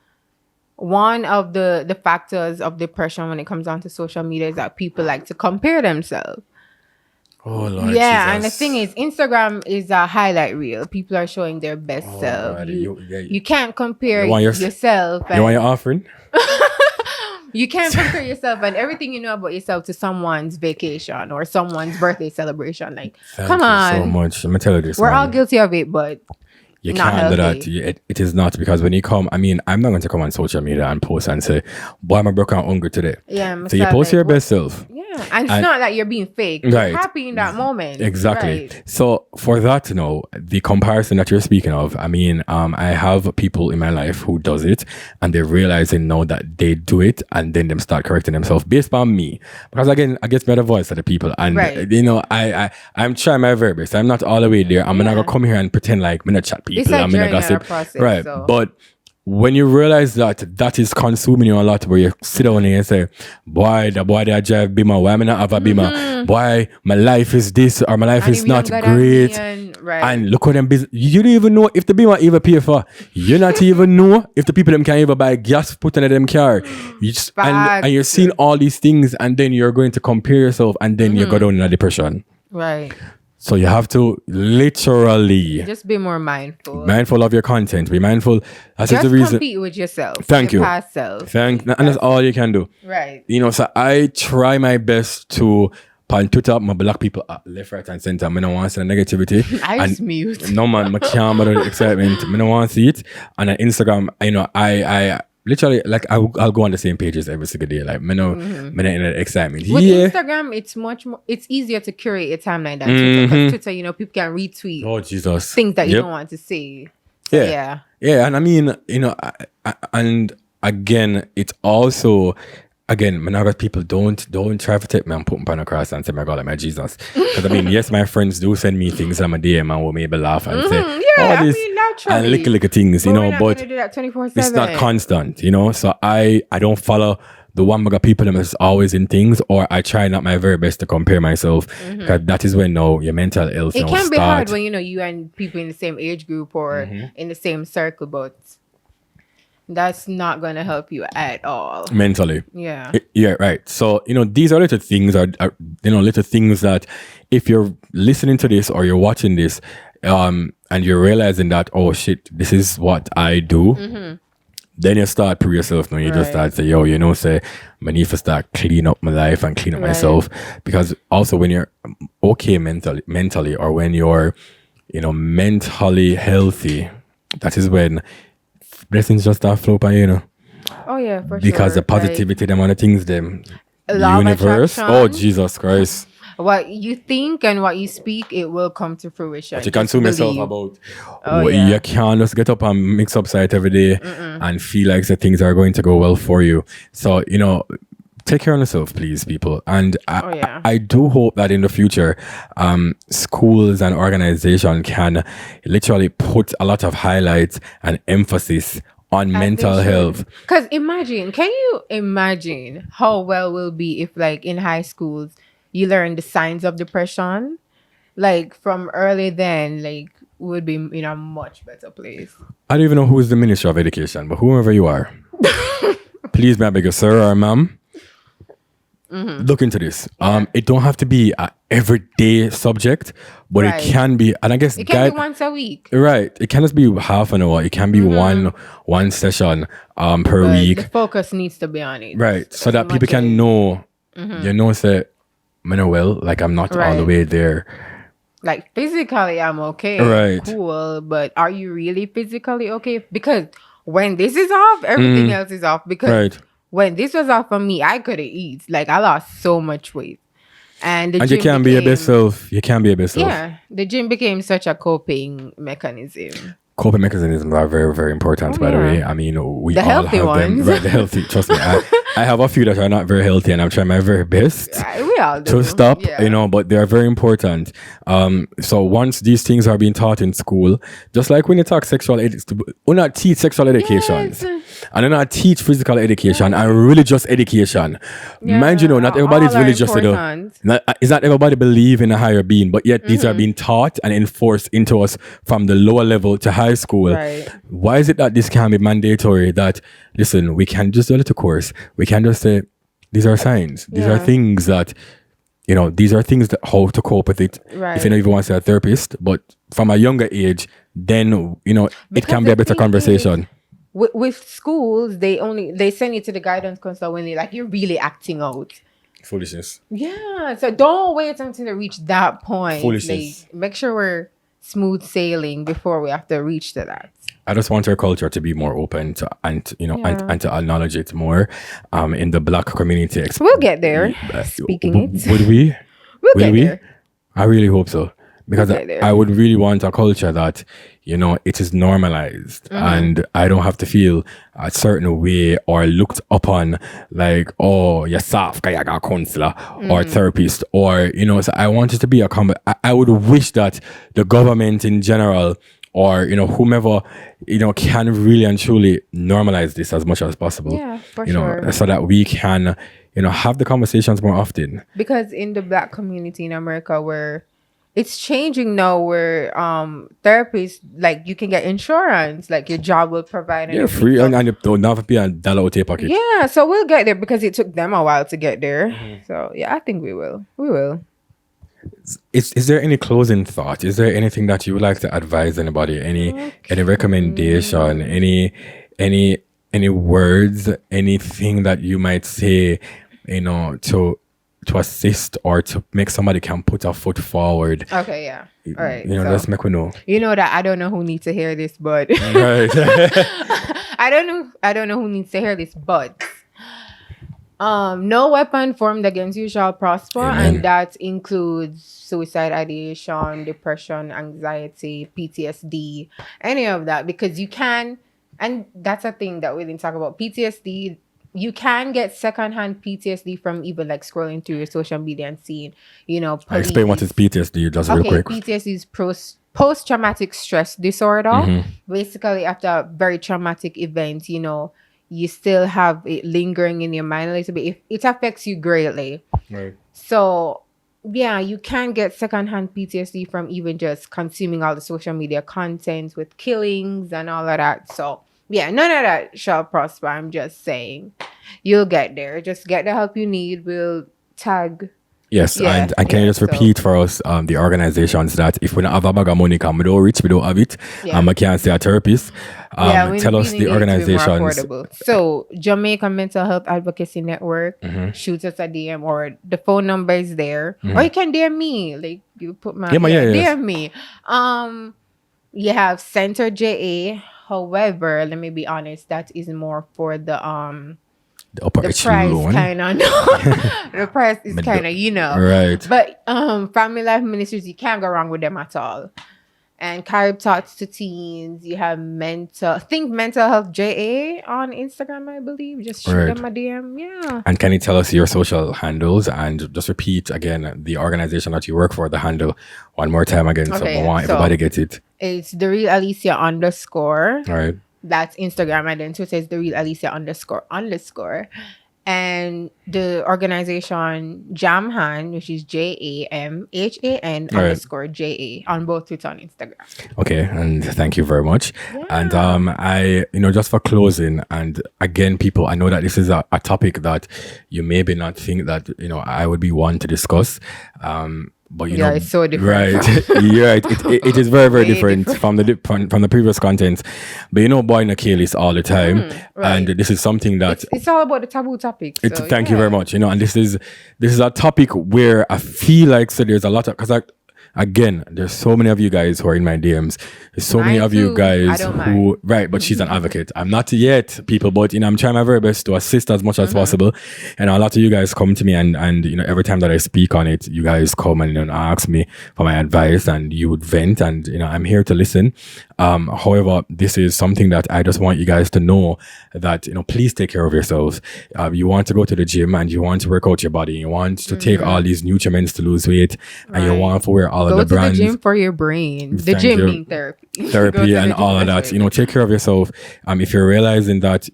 S2: One of the factors of depression when it comes down to social media is that people like to compare themselves.
S1: Oh, Lord
S2: Jesus. And the thing is, Instagram is a highlight reel. People are showing their best self. You can't compare yourself.
S1: You want your offering?
S2: You can't compare yourself and everything you know about yourself to someone's vacation or someone's birthday celebration. Like, come on.
S1: Thank you so much. Let me tell you this.
S2: We're all guilty of it, but
S1: you can't do that. It is not, because when you come, I mean, I'm not going to come on social media and post and say, boy, I'm broke and hungry today.
S2: Yeah.
S1: So you post your best self.
S2: Yeah. Yeah, and it's not that you're being fake.
S1: Right.
S2: You're happy in that moment.
S1: Exactly.
S2: Right.
S1: So for that, the comparison that you're speaking of, I mean, I have people in my life who does it, and they're realizing now that they do it, and then them start correcting themselves based on me. Because again, I get better voice of the people, and
S2: Right.
S1: I'm trying my very best. I'm not all the way there. I'm not gonna come here and pretend like I'm gonna chat people.
S2: It's a
S1: I'm gonna
S2: journey and a
S1: gossip.
S2: process,
S1: Right.
S2: so.
S1: But when you realize that is consuming you a lot, where you sit down and you say, boy, that drive Beamer, why am I not have a Beamer? Why my life is this or my life
S2: And
S1: is
S2: him
S1: not
S2: younger than
S1: great?
S2: me right.
S1: And look what them business. You don't even know if the Beamer even pay for. You not even know if the people them can even buy gas put in them car. You just, and you're seeing all these things, and then you're going to compare yourself, and then you go down in a depression.
S2: Right.
S1: So you have to literally
S2: just be more mindful.
S1: Mindful of your content. Be mindful. That's
S2: just
S1: the reason.
S2: compete with yourself.
S1: Thank you.
S2: Past self.
S1: And that's all you can do.
S2: Right.
S1: So I try my best to on Twitter, my black people left, right, and center. I don't want to see the negativity.
S2: I just mute.
S1: No man, I can't bother the excitement. I don't want to see it. And on Instagram, I literally I'll go on the same pages every single day. Like, in the excitement.
S2: With Instagram, it's much more. It's easier to curate a timeline than Twitter. Because Twitter, people can retweet.
S1: Oh Jesus!
S2: Things that you don't want to see. So, yeah.
S1: And I mean, and again, it's also. Again, Managas people don't try to take me and put me on a cross and say, my God, like my Jesus. Because I mean, yes, my friends do send me things on my DM and will maybe laugh and say,
S2: this, naturally.
S1: And little things,
S2: but we're not
S1: but
S2: do that 24/7.
S1: It's not constant, So I don't follow the one mega people that is always in things, or I try not my very best to compare myself, because that is when your mental health.
S2: It can be hard when you and people in the same age group or in the same circle, but that's not going to help you at all.
S1: Mentally.
S2: Yeah.
S1: Yeah, right. So, these are little things little things that if you're listening to this or you're watching this, and you're realizing that, oh shit, this is what I do, then you start prove yourself. You just start say, say, I need to start clean up my life and clean up myself. Because also when you're okay mentally, or when you're, mentally healthy, that is when blessings just start flow by
S2: Oh yeah, for sure.
S1: Because the positivity, them and the things, them universe. Oh Jesus Christ!
S2: What you think and what you speak, it will come to fruition.
S1: But you can sue yourself about. You can't just get up and mix up site every day and feel like the things are going to go well for you. So take care of yourself, please, people. And I do hope that in the future, schools and organizations can literally put a lot of highlights and emphasis on mental health.
S2: Because can you imagine how well will be if, like, in high schools, you learn the signs of depression? Like, from early then, like, we would be in a much better place.
S1: I don't even know who is the Minister of Education, but whoever you are, please, may I beg you, sir or ma'am, look into this. It don't have to be an everyday subject, but it can be, and I guess
S2: it can be once a week.
S1: Right. It can just be half an hour. It can be one session per week.
S2: The focus needs to be on it.
S1: Right. So that people can know, say, like I'm not all the way there.
S2: Like, physically, I'm okay.
S1: Right.
S2: Cool. But are you really physically okay? Because when this is off, everything else is off. Because when this was off for me, I couldn't eat. Like, I lost so much weight. And
S1: you can be your best self. You can be your best self.
S2: Yeah. The gym became such a coping mechanism.
S1: Coping mechanisms are very, very important, by the way. I mean, we all have them. Right, the healthy. Trust me. I have a few that are not very healthy, and I'm trying my very best
S2: we all do.
S1: to stop, but they are very important. So once these things are being taught in school, just like when you talk sexual education, we not teach sexual educations. And then I teach physical education and religious education. Mind you, not everybody's religious. It's not everybody believe in a higher being, but yet these are being taught and enforced into us from the lower level to high school.
S2: Right.
S1: Why is it that this can be mandatory? That, listen, we can just do a little course. We can just say, these are signs. These are things that, these are things that how to cope with it.
S2: Right.
S1: If you even want to see a therapist, but from a younger age, then, it can be a better conversation.
S2: With schools, they send you to the guidance counselor when you're really acting out.
S1: Foolishness.
S2: Yeah. So don't wait until they reach that point.
S1: Foolishness.
S2: Make sure we're smooth sailing before we have to reach to that.
S1: I just want our culture to be more open to and to acknowledge it more in the Black community.
S2: We'll get there. Speaking it.
S1: Would we?
S2: We'll
S1: Will
S2: get
S1: we?
S2: there.
S1: I really hope so. Because
S2: We'll get there.
S1: I would really want a culture that, it is normalized and I don't have to feel a certain way or looked upon like, oh, you're soft, you're a counselor or therapist or, so I want it to be I would wish that the government in general or, whomever, can really and truly normalize this as much as possible.
S2: Yeah, for sure.
S1: So that we can, have the conversations more often.
S2: Because in the Black community in America, where it's changing now, where therapists, like, you can get insurance, like your job will provide.
S1: Yeah, free, and you don't have to pay a dollar out of your pocket.
S2: Yeah, so we'll get there because it took them a while to get there. So yeah, I think we will. We will.
S1: Is there any closing thought? Is there anything that you would like to advise anybody? Any recommendation? Any words? Anything that you might say, to assist or to make somebody can put a foot forward?
S2: Okay, yeah. All right.
S1: Just make me know.
S2: You know that I don't know who needs to hear this, but
S1: Right.
S2: I don't know who needs to hear this, but no weapon formed against you shall prosper.
S1: Amen.
S2: And that includes suicide ideation, depression, anxiety, PTSD, any of that, because you can, and that's a thing that we didn't talk about. PTSD, you can get secondhand PTSD from even like scrolling through your social media and seeing,
S1: Explain what is PTSD just real quick.
S2: PTSD is post-traumatic stress disorder. Basically, after a very traumatic event, you still have it lingering in your mind a little bit. It affects you greatly.
S1: Right.
S2: So, yeah, you can get secondhand PTSD from even just consuming all the social media content with killings and all of that. So, yeah, none of that shall prosper. I'm just saying. You'll get there. Just get the help you need. We'll tag.
S1: Yes, and can you just repeat for us the organizations that if we don't have a bag of money, we don't reach, we don't have it, I can't say a therapist. Tell us the organizations.
S2: So, Jamaica Mental Health Advocacy Network, shoot us a DM, or the phone number is there. Or you can DM me. Like, you put my DM me. You have Center JA. However, let me be honest, that is more for the price kind of the price is kind of
S1: right.
S2: But Family Life Ministries, you can't go wrong with them at all. And Carib Talks to Teens, you have Mental Health JA on Instagram, I believe. Just shoot them a DM. Yeah.
S1: And can you tell us your social handles and just repeat again the organization that you work for, the handle one more time again, so everybody gets it.
S2: It's The Real Alicia _.
S1: All right.
S2: That's Instagram, and then Twitter is The Real Alicia __. And the organization Jamhan, which is JAMHAN _JA on both Twitter and Instagram. Okay,
S1: and thank you very much. Yeah. And I, just for closing, and again, people, I know that this is a topic that you maybe not think that I would be one to discuss. But
S2: it's so different.
S1: Right? Yeah, it is very, very different from the previous content. But boy in a kill all the time, and this is something that
S2: it's all about the taboo topic.
S1: Thank you very much. And this is a topic where I feel like there's a lot of, because again, there's so many of you guys who are in my DMs. There's so many of you guys who, right, but she's an advocate. I'm not yet, people, but, I'm trying my very best to assist as much as possible. And a lot of you guys come to me and every time that I speak on it, you guys come and ask me for my advice and you would vent and, I'm here to listen. However, this is something that I just want you guys to know that, please take care of yourselves. You want to go to the gym and you want to work out your body. You want to take all these nutriments to lose weight and you want to wear all of the brands.
S2: Go to the gym for your brain. The gym being therapy.
S1: Therapy and all of that. Take care of yourself. If you're realizing that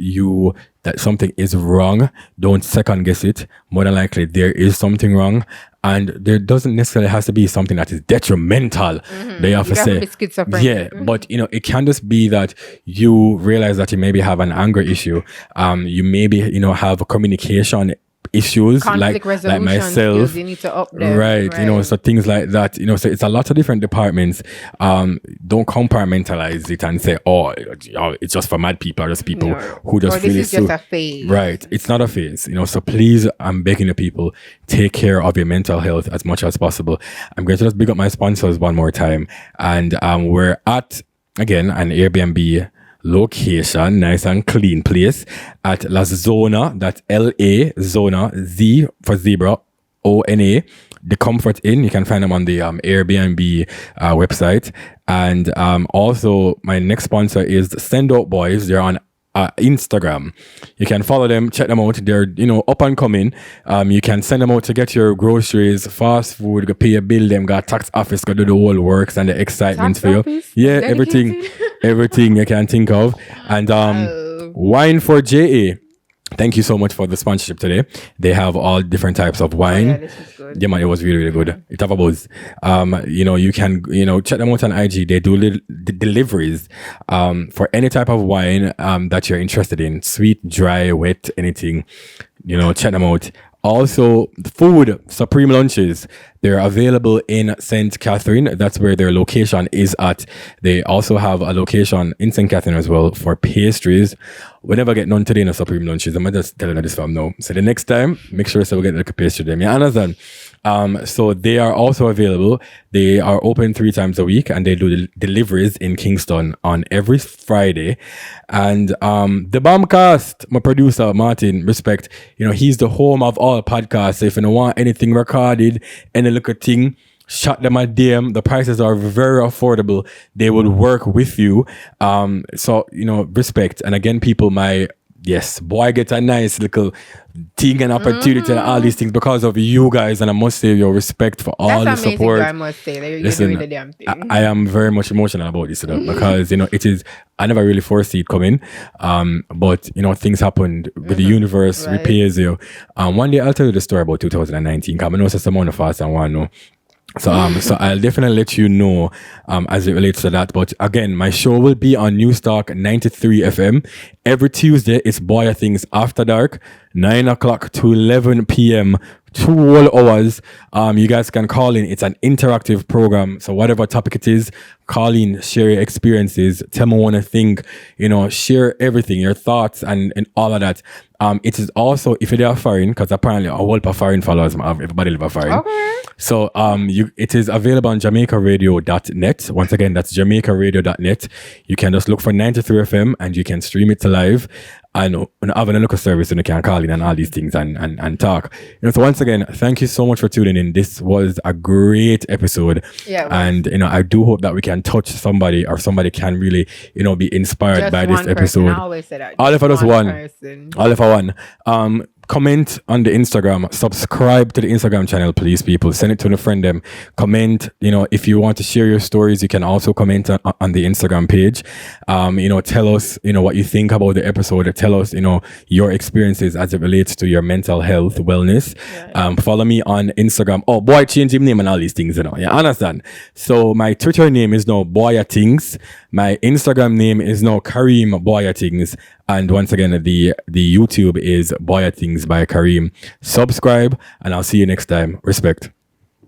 S1: that something is wrong, don't second guess it. More than likely, there is something wrong. And there doesn't necessarily have to be something that is detrimental. They have to say, but it can just be that you realize that you maybe have an anger issue. You maybe have a communication issues
S2: Conflict
S1: like
S2: resolution
S1: myself,
S2: skills, you need to up them.
S1: right? You know, so things like that. You know, so it's a lot of different departments. Don't compartmentalize it and say, oh, it's just for mad people or just people who just
S2: or
S1: feel
S2: this is just a phase.
S1: Right. It's not a phase. You know, so please, I'm begging the people, take care of your mental health as much as possible. I'm going to just big up my sponsors one more time. And we're at, again, an Airbnb location, nice and clean place at La Zona, that's LA Zona, Z for zebra, ONA, the Comfort Inn. You can find them on the Airbnb website. And also my next sponsor is Send Out Boys. They're on Instagram. You can follow them, check them out. They're, you know, up and coming. You can send them out to get your groceries, fast food, go pay your bill, them got tax office, go do the whole works and the excitement
S2: Tax
S1: for
S2: office?
S1: you. Yeah, everything you can think of. And Wine for JA. Thank you so much for the sponsorship today. They have all different types of wine.
S2: Oh, yeah, this is good.
S1: Yeah, man, it was really, really good. It have a buzz. You know, you can, you know, check them out on IG. They do the deliveries for any type of wine that you're interested in. Sweet, dry, wet, anything. You know, check them out. Also, food, Supreme Lunches. They're available in St. Catherine. That's where their location is at. They also have a location in St. Catherine as well for pastries. We never get none today in the Supreme Lunches. I'm just telling you this from now. So the next time, make sure we get like a pastry them. You understand? So they are also available. They are open 3 times a week and they do deliveries in Kingston on every Friday. And the Bombcast, my producer, Martin, respect, you know, he's the home of all podcasts. So if you don't want anything recorded, any little thing, shot them a DM. The prices are very affordable. They will work with you. So, you know, respect. And again, people, yes, boy, get a nice little thing and opportunity and all these things because of you guys. And I must say your respect for all the support.
S2: That's amazing, I must say. You're
S1: Listen,
S2: doing the damn thing.
S1: I am very much emotional about this because, you know, I never really foresee it coming. But, you know, things happened with the universe repairs you. One day I'll tell you the story about 2019 because I know it's someone fast and want to know. So I'll definitely let you know as it relates to that. But again, my show will be on Newstalk 93 FM. Every Tuesday, it's Boya Things After Dark, 9 o'clock to 11 p.m. 2 whole hours. You guys can call in. It's an interactive program. So whatever topic it is, call in, share your experiences, tell me what you think, you know, share everything, your thoughts and all of that. It is also, if you're foreign, because apparently a whole lot of foreign followers, everybody live foreign. Okay. So it is available on JamaicaRadio.net. Once again, that's JamaicaRadio.net. You can just look for 93 FM and you can stream it to live. And having a local service and you can call in and all these things and talk. You know, so once again, thank you so much for tuning in. This was a great episode. Yeah. And you know, I do hope that we can touch somebody or somebody can really, you know, be inspired by this episode. I always say that. All if I just one. All if I one. Comment on the Instagram, subscribe to the Instagram channel, please, people. Send it to a friend them. Comment, you know, if you want to share your stories, you can also comment on the Instagram page. You know, tell us, you know, what you think about the episode. Tell us, you know, your experiences as it relates to your mental health, wellness. Yeah. Follow me on Instagram. Oh, boy, change his name and all these things, you know. You understand? So my Twitter name is now Boya Things. My Instagram name is now Kareem Boya Things. And once again, the YouTube is Boya Things by Kareem. Subscribe, and I'll see you next time. Respect.